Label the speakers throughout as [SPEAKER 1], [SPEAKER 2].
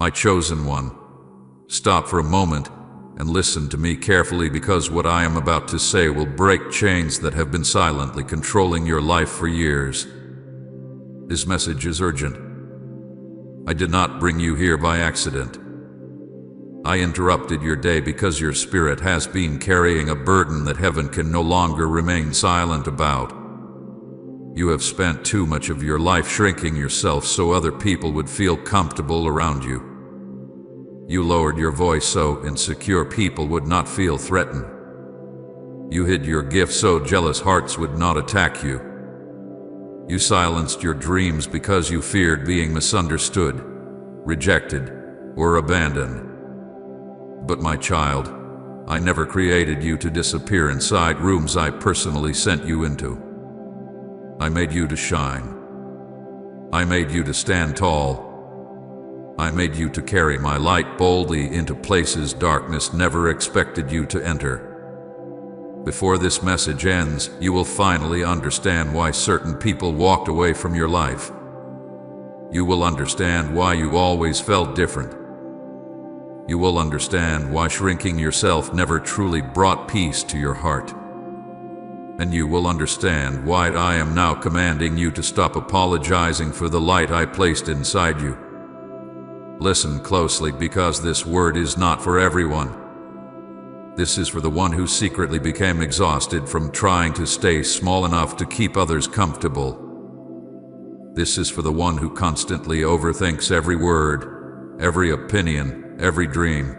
[SPEAKER 1] My chosen one, stop for a moment and listen to me carefully, because what I am about to say will break chains that have been silently controlling your life for years. This message is urgent. I did not bring you here by accident. I interrupted your day because your spirit has been carrying a burden that heaven can no longer remain silent about. You have spent too much of your life shrinking yourself so other people would feel comfortable around you. You lowered your voice so insecure people would not feel threatened. You hid your gifts so jealous hearts would not attack you. You silenced your dreams because you feared being misunderstood, rejected, or abandoned. But my child, I never created you to disappear inside rooms I personally sent you into. I made you to shine. I made you to stand tall. I made you to carry my light boldly into places darkness never expected you to enter. Before this message ends, you will finally understand why certain people walked away from your life. You will understand why you always felt different. You will understand why shrinking yourself never truly brought peace to your heart. And you will understand why I am now commanding you to stop apologizing for the light I placed inside you. Listen closely, because this word is not for everyone. This is for the one who secretly became exhausted from trying to stay small enough to keep others comfortable. This is for the one who constantly overthinks every word, every opinion, every dream,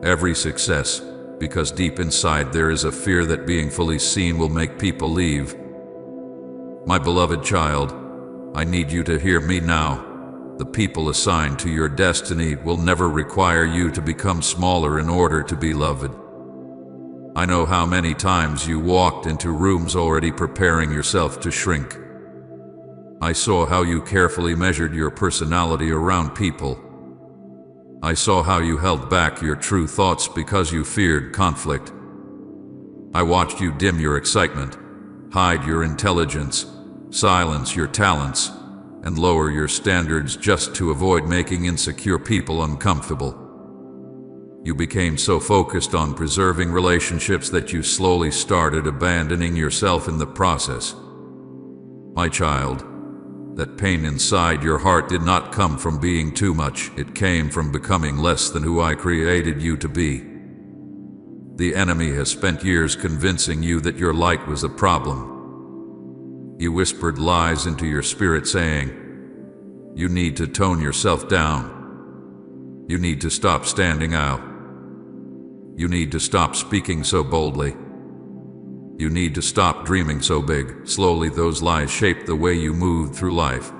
[SPEAKER 1] every success, because deep inside there is a fear that being fully seen will make people leave. My beloved child, I need you to hear me now. The people assigned to your destiny will never require you to become smaller in order to be loved. I know how many times you walked into rooms already preparing yourself to shrink. I saw how you carefully measured your personality around people. I saw how you held back your true thoughts because you feared conflict. I watched you dim your excitement, hide your intelligence, silence your talents, and lower your standards just to avoid making insecure people uncomfortable. You became so focused on preserving relationships that you slowly started abandoning yourself in the process. My child, that pain inside your heart did not come from being too much. It came from becoming less than who I created you to be. The enemy has spent years convincing you that your light was a problem. You whispered lies into your spirit saying, you need to tone yourself down. You need to stop standing out. You need to stop speaking so boldly. You need to stop dreaming so big. Slowly those lies shaped the way you moved through life.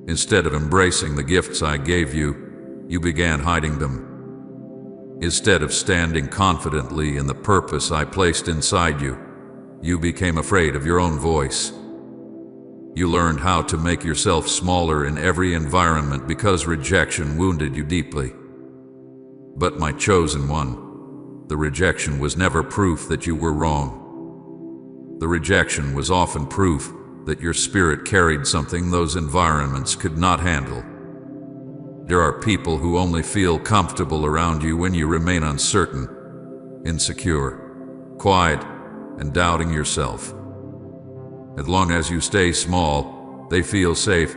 [SPEAKER 1] Instead of embracing the gifts I gave you, you began hiding them. Instead of standing confidently in the purpose I placed inside you, you became afraid of your own voice. You learned how to make yourself smaller in every environment because rejection wounded you deeply. But my chosen one, the rejection was never proof that you were wrong. The rejection was often proof that your spirit carried something those environments could not handle. There are people who only feel comfortable around you when you remain uncertain, insecure, quiet, and doubting yourself. As long as you stay small, they feel safe.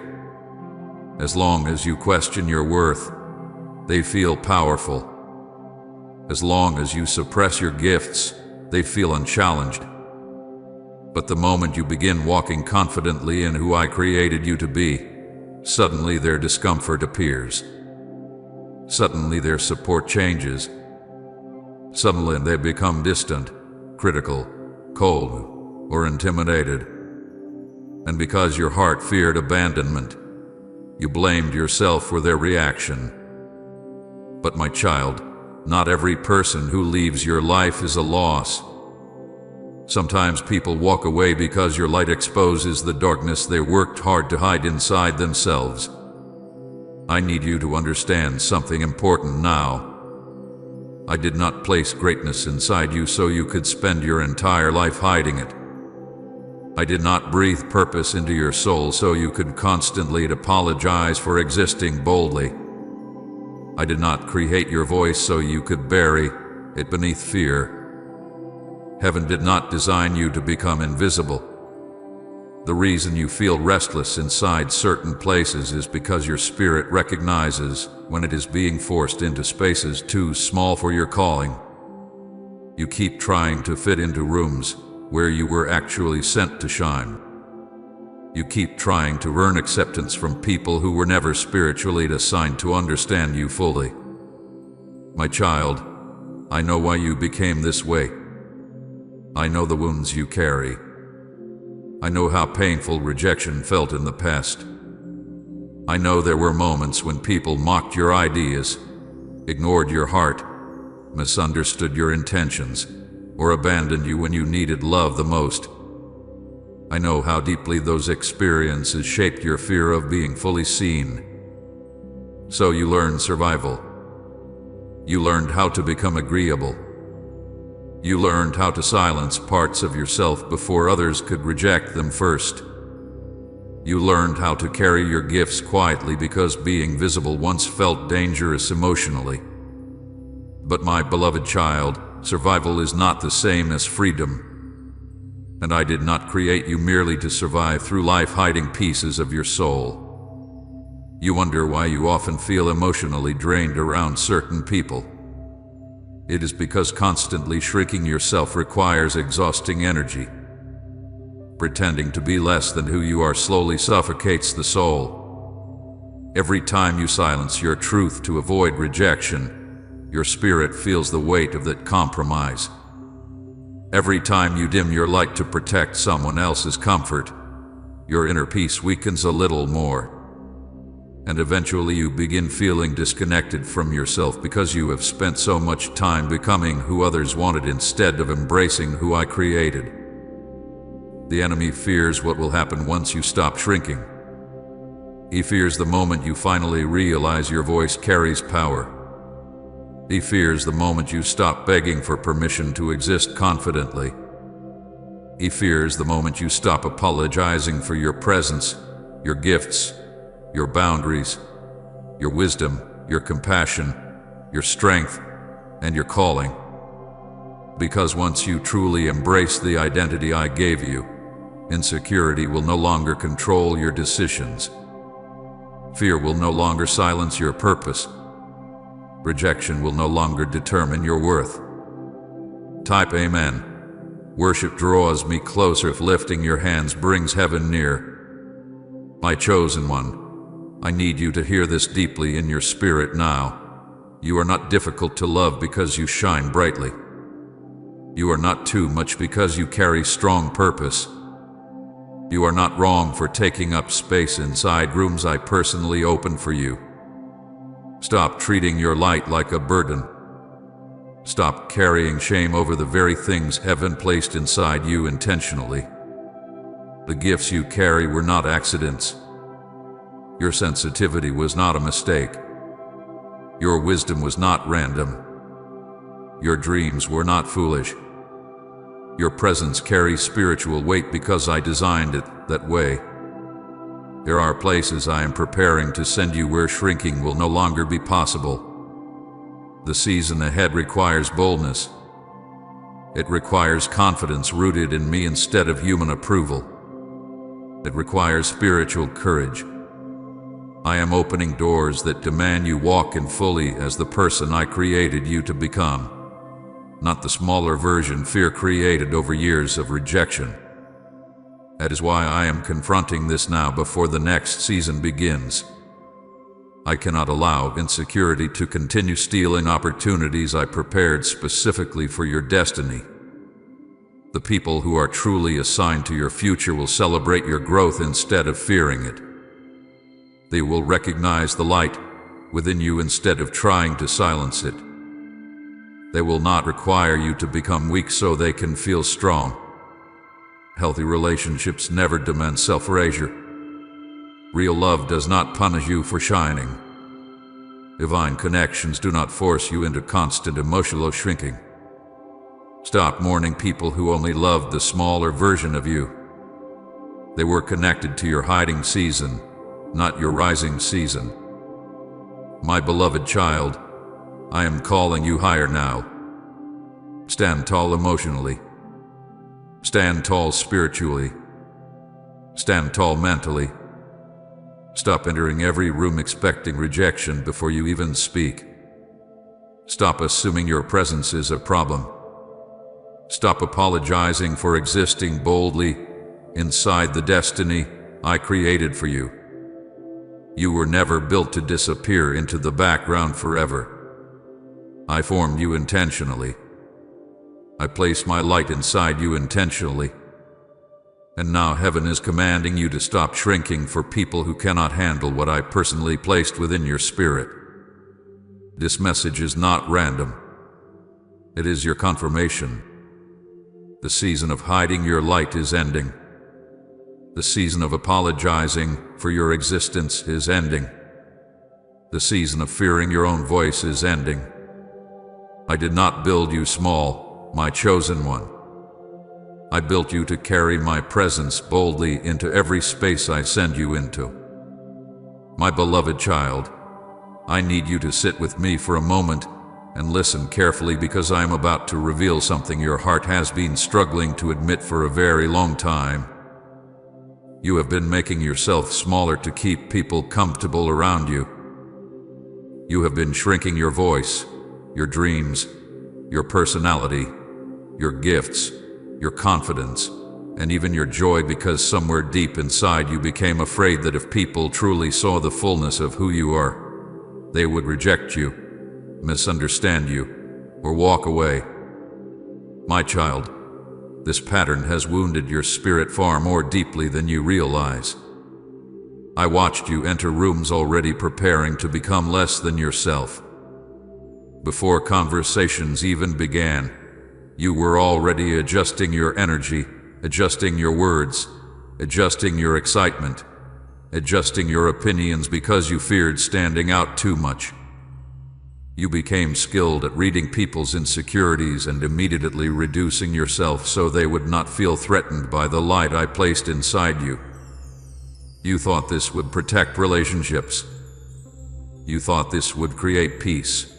[SPEAKER 1] As long as you question your worth, they feel powerful. As long as you suppress your gifts, they feel unchallenged. But the moment you begin walking confidently in who I created you to be, suddenly their discomfort appears. Suddenly their support changes. Suddenly they become distant, critical, cold, or intimidated. And because your heart feared abandonment, you blamed yourself for their reaction. But my child, not every person who leaves your life is a loss. Sometimes people walk away because your light exposes the darkness they worked hard to hide inside themselves. I need you to understand something important now. I did not place greatness inside you so you could spend your entire life hiding it. I did not breathe purpose into your soul so you could constantly apologize for existing boldly. I did not create your voice so you could bury it beneath fear. Heaven did not design you to become invisible. The reason you feel restless inside certain places is because your spirit recognizes when it is being forced into spaces too small for your calling. You keep trying to fit into rooms where you were actually sent to shine. You keep trying to earn acceptance from people who were never spiritually assigned to understand you fully. My child, I know why you became this way. I know the wounds you carry. I know how painful rejection felt in the past. I know there were moments when people mocked your ideas, ignored your heart, misunderstood your intentions, or abandoned you when you needed love the most. I know how deeply those experiences shaped your fear of being fully seen. So you learned survival. You learned how to become agreeable. You learned how to silence parts of yourself before others could reject them first. You learned how to carry your gifts quietly because being visible once felt dangerous emotionally. But my beloved child, survival is not the same as freedom. And I did not create you merely to survive through life hiding pieces of your soul. You wonder why you often feel emotionally drained around certain people. It is because constantly shrinking yourself requires exhausting energy. Pretending to be less than who you are slowly suffocates the soul. Every time you silence your truth to avoid rejection, your spirit feels the weight of that compromise. Every time you dim your light to protect someone else's comfort, your inner peace weakens a little more. And eventually you begin feeling disconnected from yourself because you have spent so much time becoming who others wanted instead of embracing who I created. The enemy fears what will happen once you stop shrinking. He fears the moment you finally realize your voice carries power. He fears the moment you stop begging for permission to exist confidently. He fears the moment you stop apologizing for your presence, your gifts, your boundaries, your wisdom, your compassion, your strength, and your calling. Because once you truly embrace the identity I gave you, insecurity will no longer control your decisions. Fear will no longer silence your purpose. Rejection will no longer determine your worth. Type Amen. Worship draws me closer if lifting your hands brings heaven near. My chosen one, I need you to hear this deeply in your spirit now. You are not difficult to love because you shine brightly. You are not too much because you carry strong purpose. You are not wrong for taking up space inside rooms I personally open for you. Stop treating your light like a burden. Stop carrying shame over the very things heaven placed inside you intentionally. The gifts you carry were not accidents. Your sensitivity was not a mistake. Your wisdom was not random. Your dreams were not foolish. Your presence carries spiritual weight because I designed it that way. There are places I am preparing to send you where shrinking will no longer be possible. The season ahead requires boldness. It requires confidence rooted in me instead of human approval. It requires spiritual courage. I am opening doors that demand you walk in fully as the person I created you to become, not the smaller version fear created over years of rejection. That is why I am confronting this now before the next season begins. I cannot allow insecurity to continue stealing opportunities I prepared specifically for your destiny. The people who are truly assigned to your future will celebrate your growth instead of fearing it. They will recognize the light within you instead of trying to silence it. They will not require you to become weak so they can feel strong. Healthy relationships never demand self-erasure. Real love does not punish you for shining. Divine connections do not force you into constant emotional shrinking. Stop mourning people who only loved the smaller version of you. They were connected to your hiding season, not your rising season. My beloved child, I am calling you higher now. Stand tall emotionally. Stand tall spiritually. Stand tall mentally. Stop entering every room expecting rejection before you even speak. Stop assuming your presence is a problem. Stop apologizing for existing boldly inside the destiny I created for you. You were never built to disappear into the background forever. I formed you intentionally. I placed my light inside you intentionally. And now heaven is commanding you to stop shrinking for people who cannot handle what I personally placed within your spirit. This message is not random. It is your confirmation. The season of hiding your light is ending. The season of apologizing for your existence is ending. The season of fearing your own voice is ending. I did not build you small, my chosen one. I built you to carry my presence boldly into every space I send you into. My beloved child, I need you to sit with me for a moment and listen carefully because I am about to reveal something your heart has been struggling to admit for a very long time. You have been making yourself smaller to keep people comfortable around you. You have been shrinking your voice, your dreams, your personality, your gifts, your confidence, and even your joy because somewhere deep inside you became afraid that if people truly saw the fullness of who you are, they would reject you, misunderstand you, or walk away. My child, this pattern has wounded your spirit far more deeply than you realize. I watched you enter rooms already preparing to become less than yourself. Before conversations even began, you were already adjusting your energy, adjusting your words, adjusting your excitement, adjusting your opinions because you feared standing out too much. You became skilled at reading people's insecurities and immediately reducing yourself so they would not feel threatened by the light I placed inside you. You thought this would protect relationships. You thought this would create peace.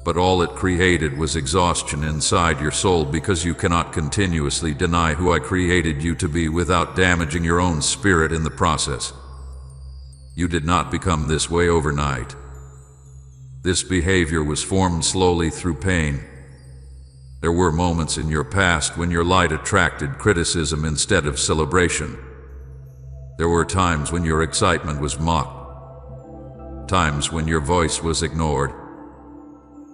[SPEAKER 1] But all it created was exhaustion inside your soul because you cannot continuously deny who I created you to be without damaging your own spirit in the process. You did not become this way overnight. This behavior was formed slowly through pain. There were moments in your past when your light attracted criticism instead of celebration. There were times when your excitement was mocked. Times when your voice was ignored.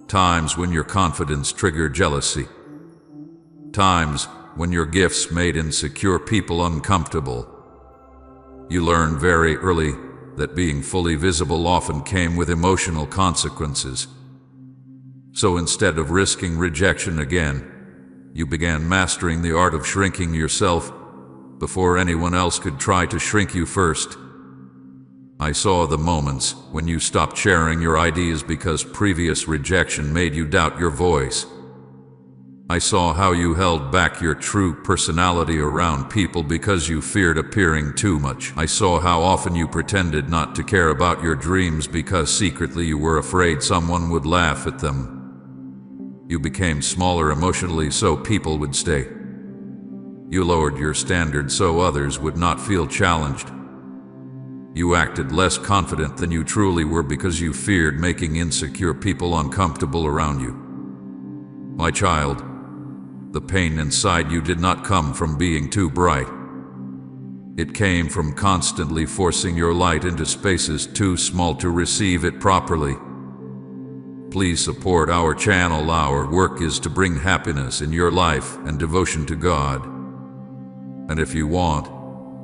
[SPEAKER 1] Times when your confidence triggered jealousy. Times when your gifts made insecure people uncomfortable. You learned very early that being fully visible often came with emotional consequences. So instead of risking rejection again, you began mastering the art of shrinking yourself before anyone else could try to shrink you first. I saw the moments when you stopped sharing your ideas because previous rejection made you doubt your voice. I saw how you held back your true personality around people because you feared appearing too much. I saw how often you pretended not to care about your dreams because secretly you were afraid someone would laugh at them. You became smaller emotionally so people would stay. You lowered your standards so others would not feel challenged. You acted less confident than you truly were because you feared making insecure people uncomfortable around you. My child, the pain inside you did not come from being too bright. It came from constantly forcing your light into spaces too small to receive it properly. Please support our channel. Our work is to bring happiness in your life and devotion to God. And if you want,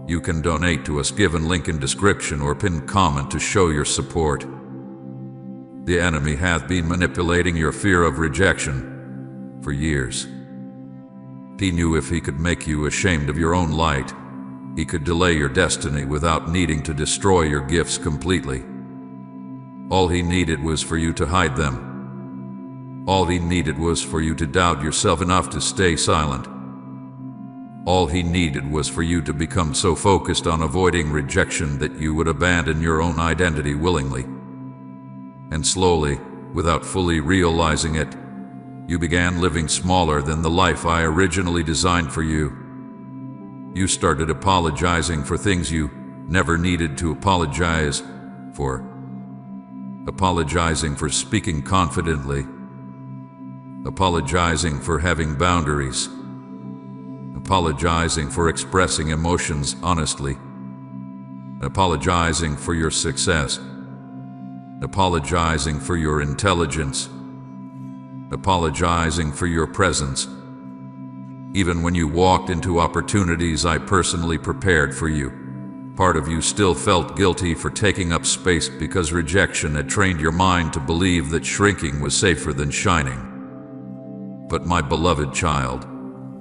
[SPEAKER 1] you can donate to us given link in description or pinned comment to show your support. The enemy hath been manipulating your fear of rejection for years. He knew if he could make you ashamed of your own light, he could delay your destiny without needing to destroy your gifts completely. All he needed was for you to hide them. All he needed was for you to doubt yourself enough to stay silent. All he needed was for you to become so focused on avoiding rejection that you would abandon your own identity willingly. And slowly, without fully realizing it, you began living smaller than the life I originally designed for you. You started apologizing for things you never needed to apologize for. Apologizing for speaking confidently. Apologizing for having boundaries. Apologizing for expressing emotions honestly. Apologizing for your success. Apologizing for your intelligence. Apologizing for your presence. Even when you walked into opportunities I personally prepared for you, part of you still felt guilty for taking up space because rejection had trained your mind to believe that shrinking was safer than shining. But my beloved child,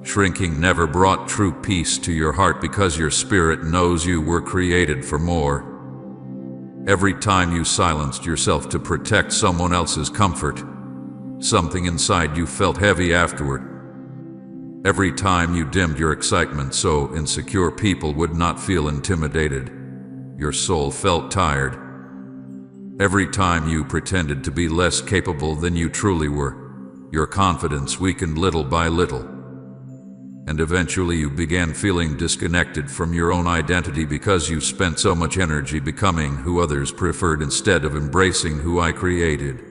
[SPEAKER 1] shrinking never brought true peace to your heart because your spirit knows you were created for more. Every time you silenced yourself to protect someone else's comfort, something inside you felt heavy afterward. Every time you dimmed your excitement so insecure people would not feel intimidated, your soul felt tired. Every time you pretended to be less capable than you truly were, your confidence weakened little by little. And eventually you began feeling disconnected from your own identity because you spent so much energy becoming who others preferred instead of embracing who I created.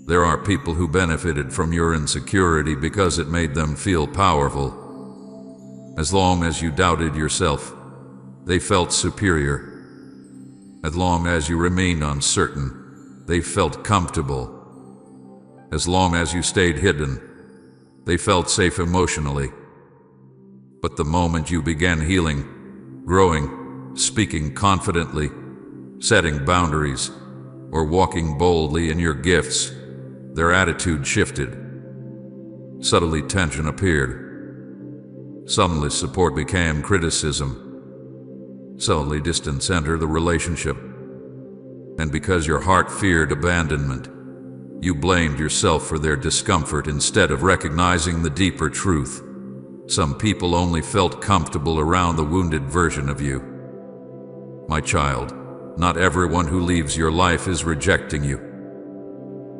[SPEAKER 1] There are people who benefited from your insecurity because it made them feel powerful. As long as you doubted yourself, they felt superior. As long as you remained uncertain, they felt comfortable. As long as you stayed hidden, they felt safe emotionally. But the moment you began healing, growing, speaking confidently, setting boundaries, or walking boldly in your gifts, their attitude shifted. Subtly tension appeared. Suddenly support became criticism. Subtly distance entered the relationship. And because your heart feared abandonment, you blamed yourself for their discomfort instead of recognizing the deeper truth. Some people only felt comfortable around the wounded version of you. My child, not everyone who leaves your life is rejecting you.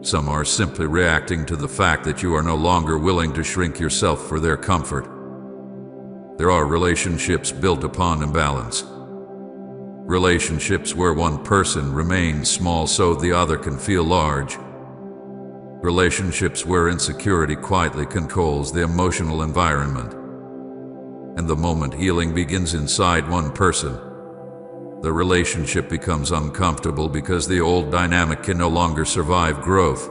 [SPEAKER 1] Some are simply reacting to the fact that you are no longer willing to shrink yourself for their comfort. There are relationships built upon imbalance. Relationships where one person remains small so the other can feel large. Relationships where insecurity quietly controls the emotional environment. And the moment healing begins inside one person, the relationship becomes uncomfortable because the old dynamic can no longer survive growth.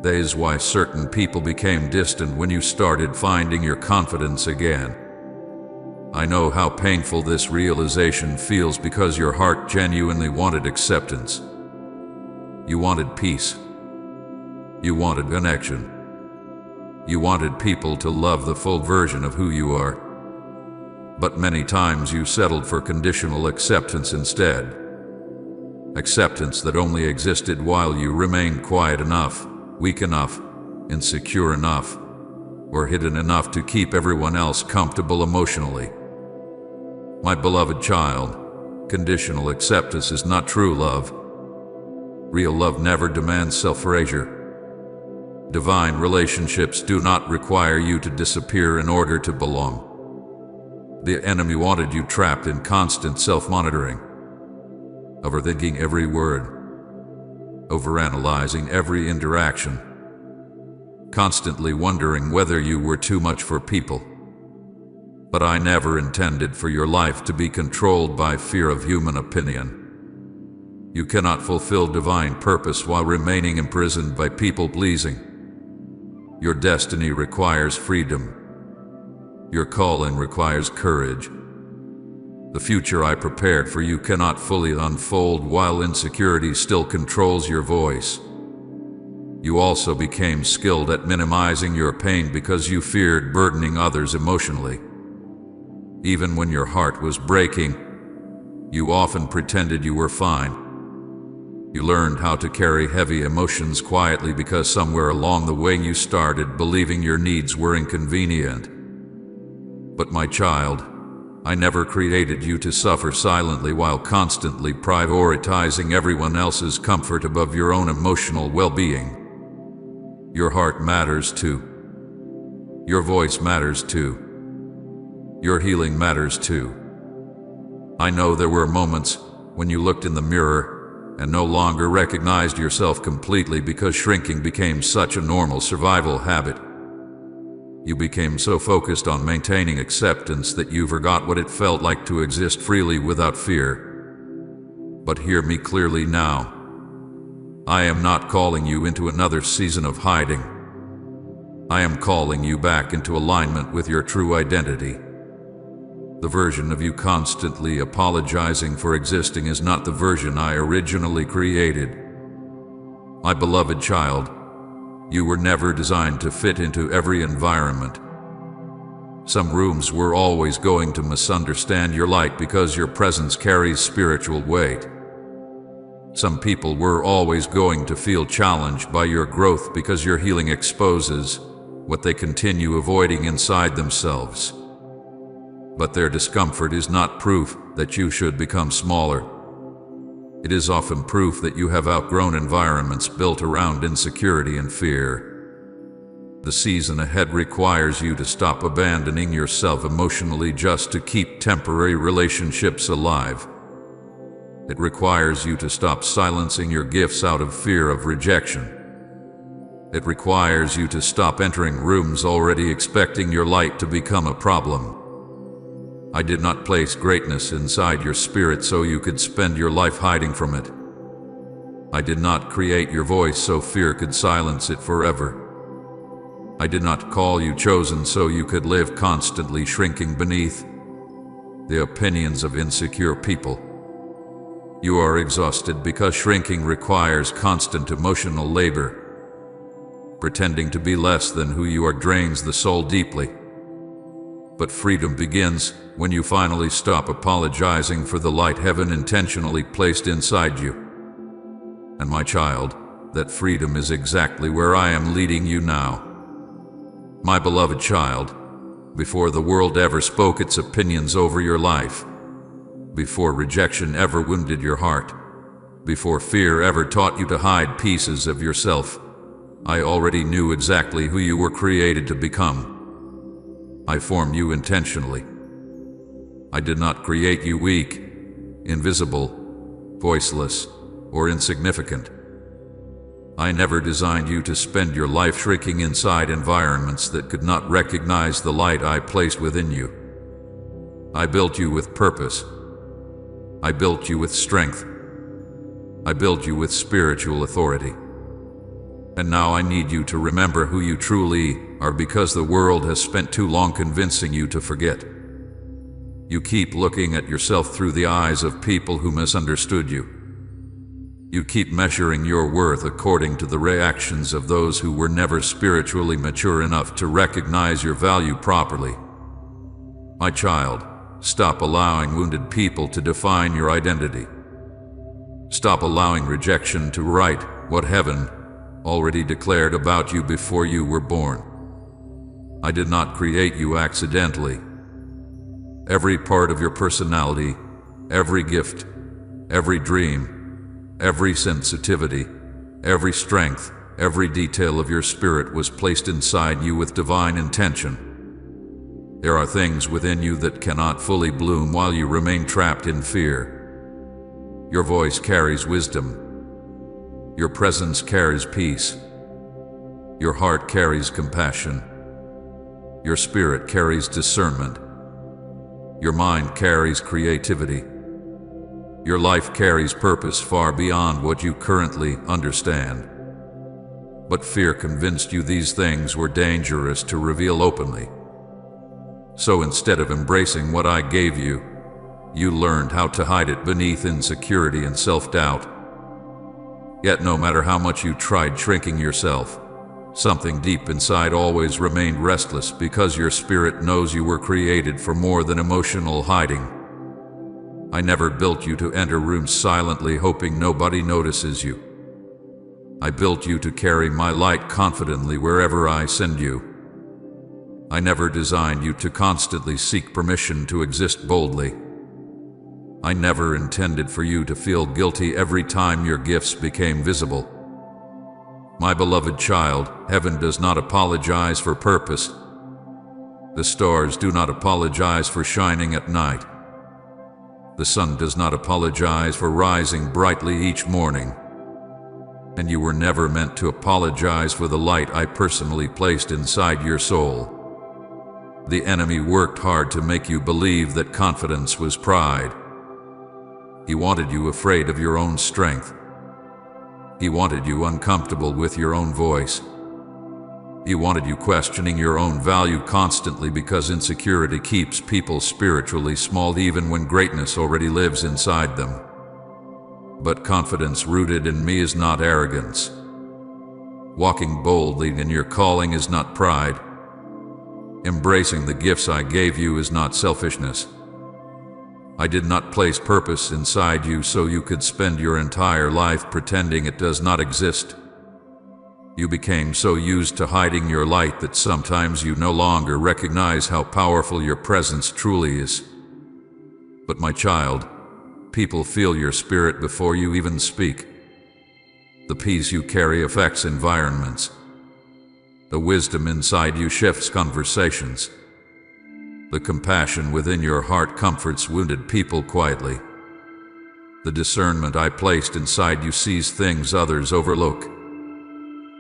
[SPEAKER 1] That is why certain people became distant when you started finding your confidence again. I know how painful this realization feels because your heart genuinely wanted acceptance. You wanted peace. You wanted connection. You wanted people to love the full version of who you are. But many times you settled for conditional acceptance instead. Acceptance that only existed while you remained quiet enough, weak enough, insecure enough, or hidden enough to keep everyone else comfortable emotionally. My beloved child, conditional acceptance is not true love. Real love never demands self-erasure. Divine relationships do not require you to disappear in order to belong. The enemy wanted you trapped in constant self-monitoring, overthinking every word, overanalyzing every interaction, constantly wondering whether you were too much for people. But I never intended for your life to be controlled by fear of human opinion. You cannot fulfill divine purpose while remaining imprisoned by people-pleasing. Your destiny requires freedom. Your calling requires courage. The future I prepared for you cannot fully unfold while insecurity still controls your voice. You also became skilled at minimizing your pain because you feared burdening others emotionally. Even when your heart was breaking, you often pretended you were fine. You learned how to carry heavy emotions quietly because somewhere along the way you started believing your needs were inconvenient. But my child, I never created you to suffer silently while constantly prioritizing everyone else's comfort above your own emotional well-being. Your heart matters too. Your voice matters too. Your healing matters too. I know there were moments when you looked in the mirror and no longer recognized yourself completely because shrinking became such a normal survival habit. You became so focused on maintaining acceptance that you forgot what it felt like to exist freely without fear. But hear me clearly now. I am not calling you into another season of hiding. I am calling you back into alignment with your true identity. The version of you constantly apologizing for existing is not the version I originally created. My beloved child, you were never designed to fit into every environment. Some rooms were always going to misunderstand your light because your presence carries spiritual weight. Some people were always going to feel challenged by your growth because your healing exposes what they continue avoiding inside themselves. But their discomfort is not proof that you should become smaller. It is often proof that you have outgrown environments built around insecurity and fear. The season ahead requires you to stop abandoning yourself emotionally just to keep temporary relationships alive. It requires you to stop silencing your gifts out of fear of rejection. It requires you to stop entering rooms already expecting your light to become a problem. I did not place greatness inside your spirit so you could spend your life hiding from it. I did not create your voice so fear could silence it forever. I did not call you chosen so you could live constantly shrinking beneath the opinions of insecure people. You are exhausted because shrinking requires constant emotional labor. Pretending to be less than who you are drains the soul deeply. But freedom begins when you finally stop apologizing for the light heaven intentionally placed inside you. And my child, that freedom is exactly where I am leading you now. My beloved child, before the world ever spoke its opinions over your life, before rejection ever wounded your heart, before fear ever taught you to hide pieces of yourself, I already knew exactly who you were created to become. I formed you intentionally. I did not create you weak, invisible, voiceless, or insignificant. I never designed you to spend your life shrinking inside environments that could not recognize the light I placed within you. I built you with purpose. I built you with strength. I built you with spiritual authority. And now I need you to remember who you truly are because the world has spent too long convincing you to forget. You keep looking at yourself through the eyes of people who misunderstood you. You keep measuring your worth according to the reactions of those who were never spiritually mature enough to recognize your value properly. My child, stop allowing wounded people to define your identity. Stop allowing rejection to write what heaven already declared about you before you were born. I did not create you accidentally. Every part of your personality, every gift, every dream, every sensitivity, every strength, every detail of your spirit was placed inside you with divine intention. There are things within you that cannot fully bloom while you remain trapped in fear. Your voice carries wisdom. Your presence carries peace. Your heart carries compassion. Your spirit carries discernment. Your mind carries creativity. Your life carries purpose far beyond what you currently understand. But fear convinced you these things were dangerous to reveal openly. So instead of embracing what I gave you, you learned how to hide it beneath insecurity and self-doubt. Yet no matter how much you tried shrinking yourself, something deep inside always remained restless because your spirit knows you were created for more than emotional hiding. I never built you to enter rooms silently hoping nobody notices you. I built you to carry my light confidently wherever I send you. I never designed you to constantly seek permission to exist boldly. I never intended for you to feel guilty every time your gifts became visible. My beloved child, heaven does not apologize for purpose. The stars do not apologize for shining at night. The sun does not apologize for rising brightly each morning. And you were never meant to apologize for the light I personally placed inside your soul. The enemy worked hard to make you believe that confidence was pride. He wanted you afraid of your own strength. He wanted you uncomfortable with your own voice. He wanted you questioning your own value constantly because insecurity keeps people spiritually small even when greatness already lives inside them. But confidence rooted in me is not arrogance. Walking boldly in your calling is not pride. Embracing the gifts I gave you is not selfishness. I did not place purpose inside you so you could spend your entire life pretending it does not exist. You became so used to hiding your light that sometimes you no longer recognize how powerful your presence truly is. But my child, people feel your spirit before you even speak. The peace you carry affects environments. The wisdom inside you shifts conversations. The compassion within your heart comforts wounded people quietly. The discernment I placed inside you sees things others overlook.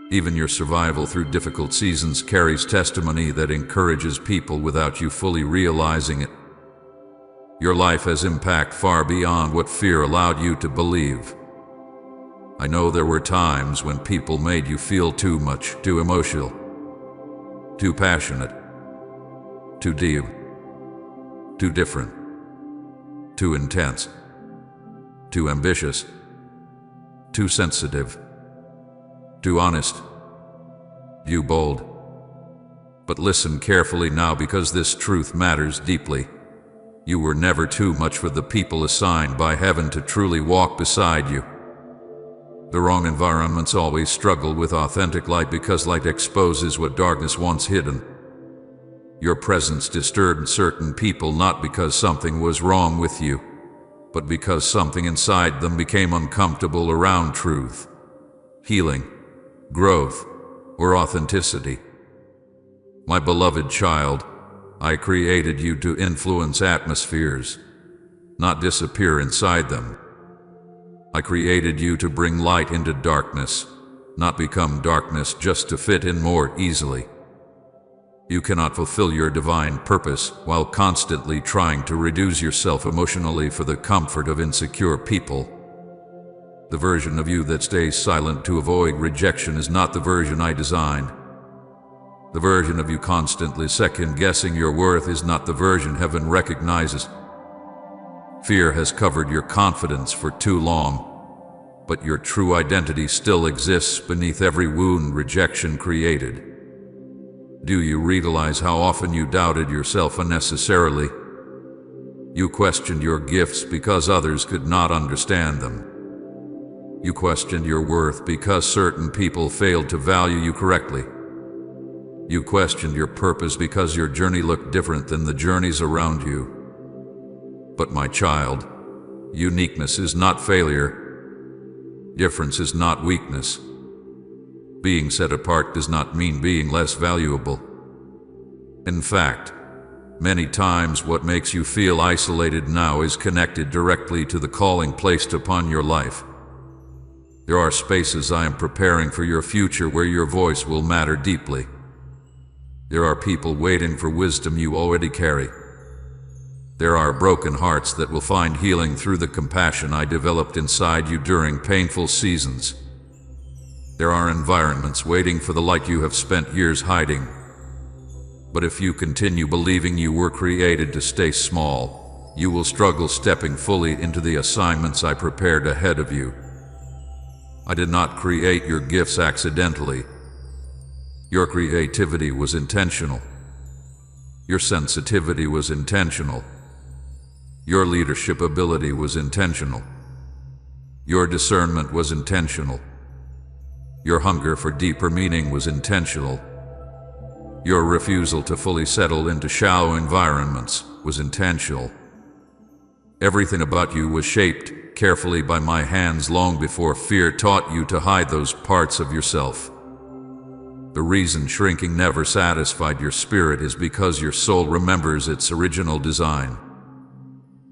[SPEAKER 1] Even your survival through difficult seasons carries testimony that encourages people without you fully realizing it. Your life has impact far beyond what fear allowed you to believe. I know there were times when people made you feel too much, too emotional, too passionate, too deep, too different, too intense, too ambitious, too sensitive, too honest, too bold. But listen carefully now because this truth matters deeply. You were never too much for the people assigned by heaven to truly walk beside you. The wrong environments always struggle with authentic light because light exposes what darkness once hidden. Your presence disturbed certain people not because something was wrong with you, but because something inside them became uncomfortable around truth, healing, growth, or authenticity. My beloved child, I created you to influence atmospheres, not disappear inside them. I created you to bring light into darkness, not become darkness just to fit in more easily. You cannot fulfill your divine purpose while constantly trying to reduce yourself emotionally for the comfort of insecure people. The version of you that stays silent to avoid rejection is not the version I designed. The version of you constantly second-guessing your worth is not the version heaven recognizes. Fear has covered your confidence for too long, but your true identity still exists beneath every wound rejection created. Do you realize how often you doubted yourself unnecessarily? You questioned your gifts because others could not understand them. You questioned your worth because certain people failed to value you correctly. You questioned your purpose because your journey looked different than the journeys around you. But my child, uniqueness is not failure. Difference is not weakness. Being set apart does not mean being less valuable. In fact, many times what makes you feel isolated now is connected directly to the calling placed upon your life. There are spaces I am preparing for your future where your voice will matter deeply. There are people waiting for wisdom you already carry. There are broken hearts that will find healing through the compassion I developed inside you during painful seasons. There are environments waiting for the light you have spent years hiding. But if you continue believing you were created to stay small, you will struggle stepping fully into the assignments I prepared ahead of you. I did not create your gifts accidentally. Your creativity was intentional. Your sensitivity was intentional. Your leadership ability was intentional. Your discernment was intentional. Your hunger for deeper meaning was intentional. Your refusal to fully settle into shallow environments was intentional. Everything about you was shaped carefully by my hands long before fear taught you to hide those parts of yourself. The reason shrinking never satisfied your spirit is because your soul remembers its original design.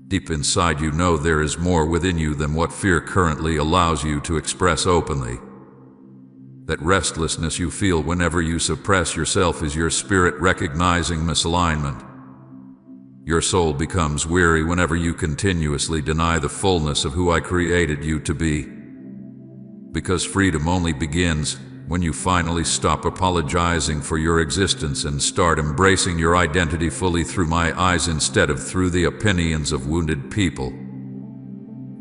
[SPEAKER 1] Deep inside you know there is more within you than what fear currently allows you to express openly. That restlessness you feel whenever you suppress yourself is your spirit recognizing misalignment. Your soul becomes weary whenever you continuously deny the fullness of who I created you to be. Because freedom only begins when you finally stop apologizing for your existence and start embracing your identity fully through my eyes instead of through the opinions of wounded people.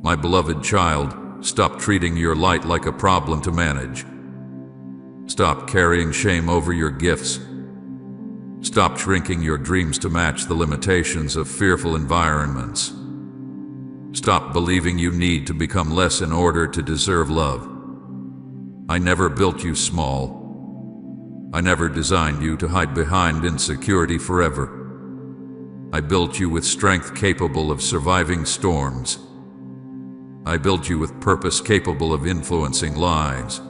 [SPEAKER 1] My beloved child, stop treating your light like a problem to manage. Stop carrying shame over your gifts. Stop shrinking your dreams to match the limitations of fearful environments. Stop believing you need to become less in order to deserve love. I never built you small. I never designed you to hide behind insecurity forever. I built you with strength capable of surviving storms. I built you with purpose capable of influencing lives.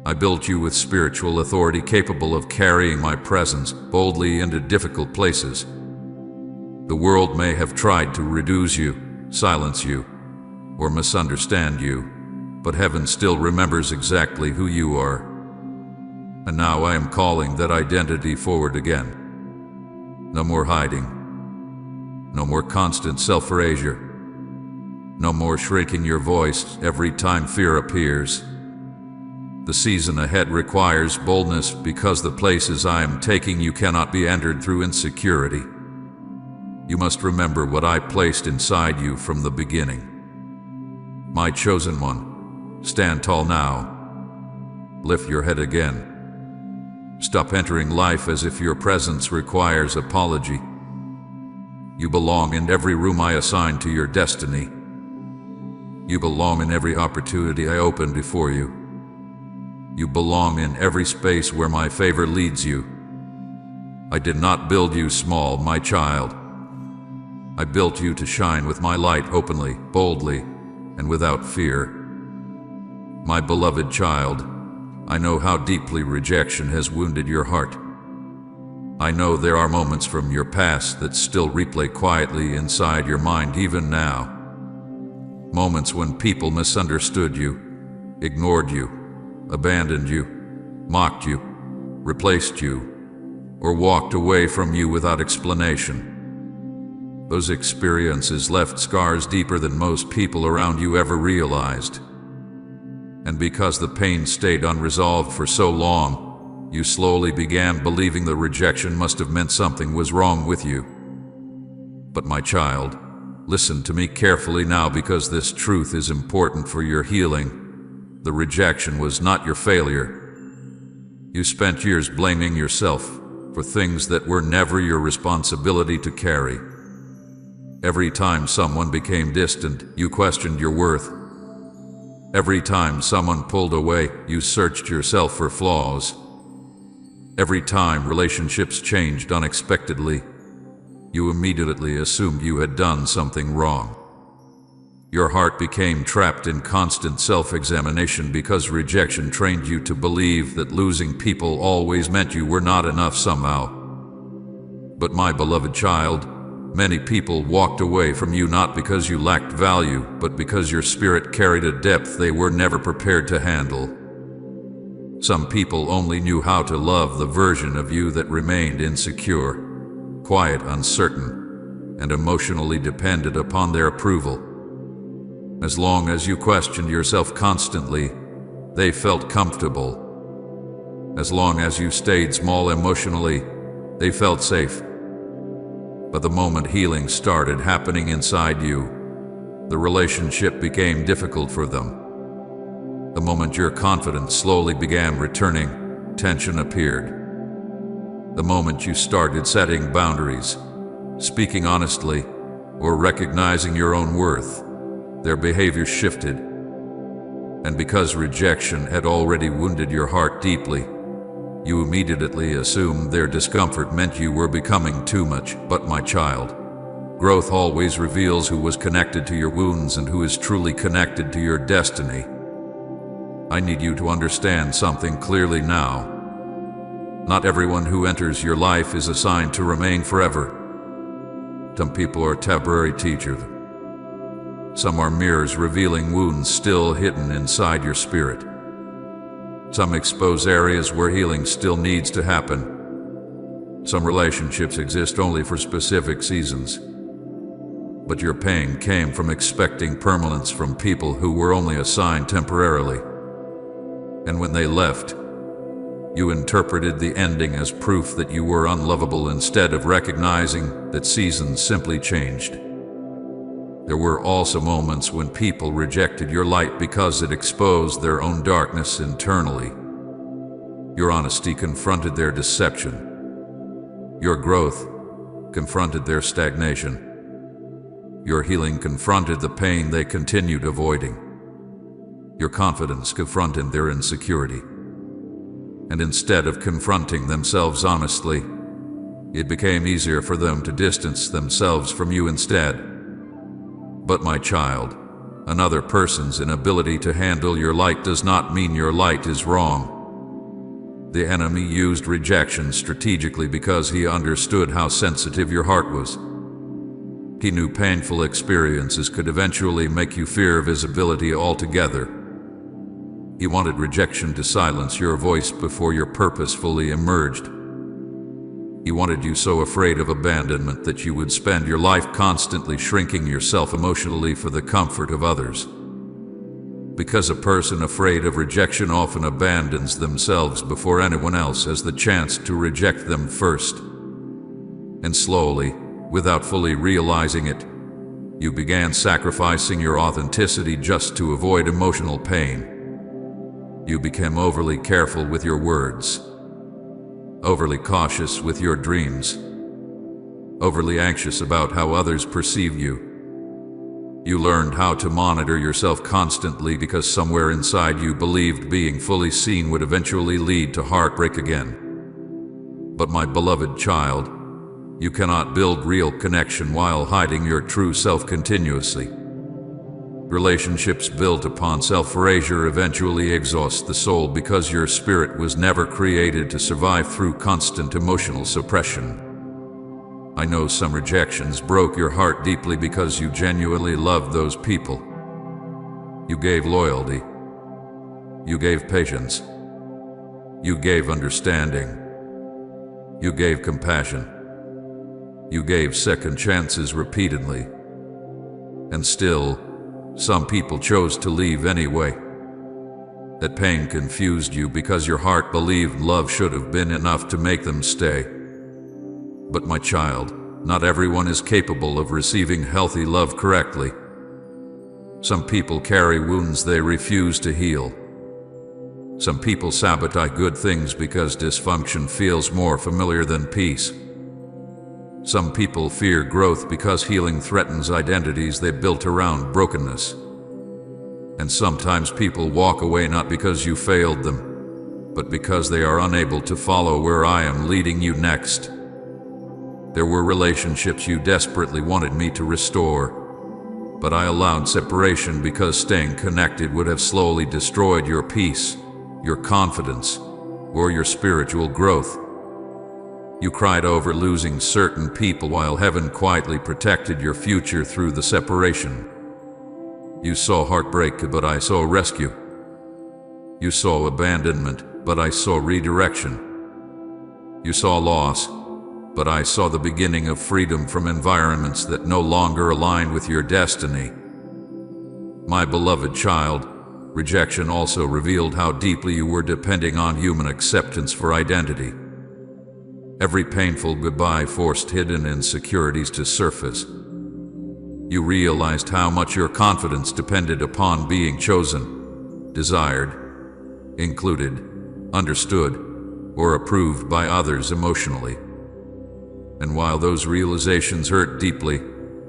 [SPEAKER 1] I built you with spiritual authority capable of carrying my presence boldly into difficult places. The world may have tried to reduce you, silence you, or misunderstand you, but heaven still remembers exactly who you are. And now I am calling that identity forward again. No more hiding. No more constant self-erasure. No more shrinking your voice every time fear appears. The season ahead requires boldness because the places I am taking you cannot be entered through insecurity. You must remember what I placed inside you from the beginning. My chosen one, stand tall now. Lift your head again. Stop entering life as if your presence requires apology. You belong in every room I assign to your destiny. You belong in every opportunity I open before you. You belong in every space where my favor leads you. I did not build you small, my child. I built you to shine with my light openly, boldly, and without fear. My beloved child, I know how deeply rejection has wounded your heart. I know there are moments from your past that still replay quietly inside your mind even now. Moments when people misunderstood you, ignored you, abandoned you, mocked you, replaced you, or walked away from you without explanation. Those experiences left scars deeper than most people around you ever realized. And because the pain stayed unresolved for so long, you slowly began believing the rejection must have meant something was wrong with you. But my child, listen to me carefully now because this truth is important for your healing. The rejection was not your failure. You spent years blaming yourself for things that were never your responsibility to carry. Every time someone became distant, you questioned your worth. Every time someone pulled away, you searched yourself for flaws. Every time relationships changed unexpectedly, you immediately assumed you had done something wrong. Your heart became trapped in constant self-examination because rejection trained you to believe that losing people always meant you were not enough somehow. But my beloved child, many people walked away from you not because you lacked value, but because your spirit carried a depth they were never prepared to handle. Some people only knew how to love the version of you that remained insecure, quiet, uncertain, and emotionally dependent upon their approval. As long as you questioned yourself constantly, they felt comfortable. As long as you stayed small emotionally, they felt safe. But the moment healing started happening inside you, the relationship became difficult for them. The moment your confidence slowly began returning, tension appeared. The moment you started setting boundaries, speaking honestly, or recognizing your own worth, their behavior shifted. And because rejection had already wounded your heart deeply, You immediately assumed their discomfort meant you were becoming too much. But my child, growth always reveals who was connected to your wounds and who is truly connected to your destiny. I need you to understand something clearly now. Not everyone who enters your life is assigned to remain forever. Some people are temporary teachers. Some are mirrors revealing wounds still hidden inside your spirit. Some expose areas where healing still needs to happen. Some relationships exist only for specific seasons. But your pain came from expecting permanence from people who were only assigned temporarily. And when they left, you interpreted the ending as proof that you were unlovable instead of recognizing that seasons simply changed. There were also moments when people rejected your light because it exposed their own darkness internally. Your honesty confronted their deception. Your growth confronted their stagnation. Your healing confronted the pain they continued avoiding. Your confidence confronted their insecurity. And instead of confronting themselves honestly, it became easier for them to distance themselves from you instead. But my child, another person's inability to handle your light does not mean your light is wrong. The enemy used rejection strategically because he understood how sensitive your heart was. He knew painful experiences could eventually make you fear visibility altogether. He wanted rejection to silence your voice before your purpose fully emerged. He wanted you so afraid of abandonment that you would spend your life constantly shrinking yourself emotionally for the comfort of others. Because a person afraid of rejection often abandons themselves before anyone else has the chance to reject them first. And slowly, without fully realizing it, you began sacrificing your authenticity just to avoid emotional pain. You became overly careful with your words, overly cautious with your dreams, overly anxious about how others perceive you. You learned how to monitor yourself constantly because somewhere inside you believed being fully seen would eventually lead to heartbreak again. But my beloved child, you cannot build real connection while hiding your true self continuously. Relationships built upon self-erasure eventually exhaust the soul because your spirit was never created to survive through constant emotional suppression. I know some rejections broke your heart deeply because you genuinely loved those people. You gave loyalty. You gave patience. You gave understanding. You gave compassion. You gave second chances repeatedly. And still, some people chose to leave anyway. That pain confused you because your heart believed love should have been enough to make them stay. But my child, not everyone is capable of receiving healthy love correctly. Some people carry wounds they refuse to heal. Some people sabotage good things because dysfunction feels more familiar than peace. Some people fear growth because healing threatens identities they built around brokenness. And sometimes people walk away not because you failed them, but because they are unable to follow where I am leading you next. There were relationships you desperately wanted me to restore, but I allowed separation because staying connected would have slowly destroyed your peace, your confidence, or your spiritual growth. You cried over losing certain people while heaven quietly protected your future through the separation. You saw heartbreak, but I saw rescue. You saw abandonment, but I saw redirection. You saw loss, but I saw the beginning of freedom from environments that no longer aligned with your destiny. My beloved child, rejection also revealed how deeply you were depending on human acceptance for identity. Every painful goodbye forced hidden insecurities to surface. You realized how much your confidence depended upon being chosen, desired, included, understood, or approved by others emotionally. And while those realizations hurt deeply,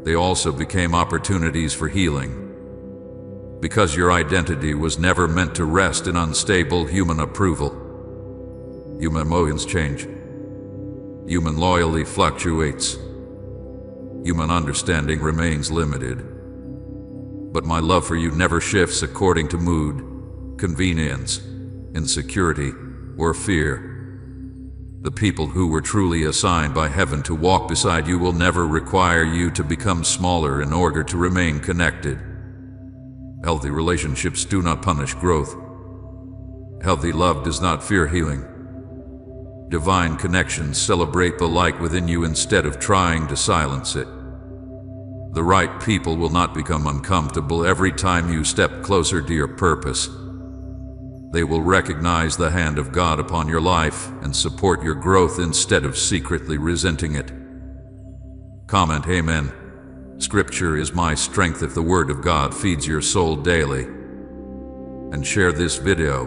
[SPEAKER 1] they also became opportunities for healing. Because your identity was never meant to rest in unstable human approval. Human emotions change. Human loyalty fluctuates. Human understanding remains limited. But my love for you never shifts according to mood, convenience, insecurity, or fear. The people who were truly assigned by heaven to walk beside you will never require you to become smaller in order to remain connected. Healthy relationships do not punish growth. Healthy love does not fear healing. Divine connections celebrate the light within you instead of trying to silence it. The right people will not become uncomfortable every time you step closer to your purpose. They will recognize the hand of God upon your life and support your growth instead of secretly resenting it. Comment Amen. Scripture is my strength if the Word of God feeds your soul daily. And share this video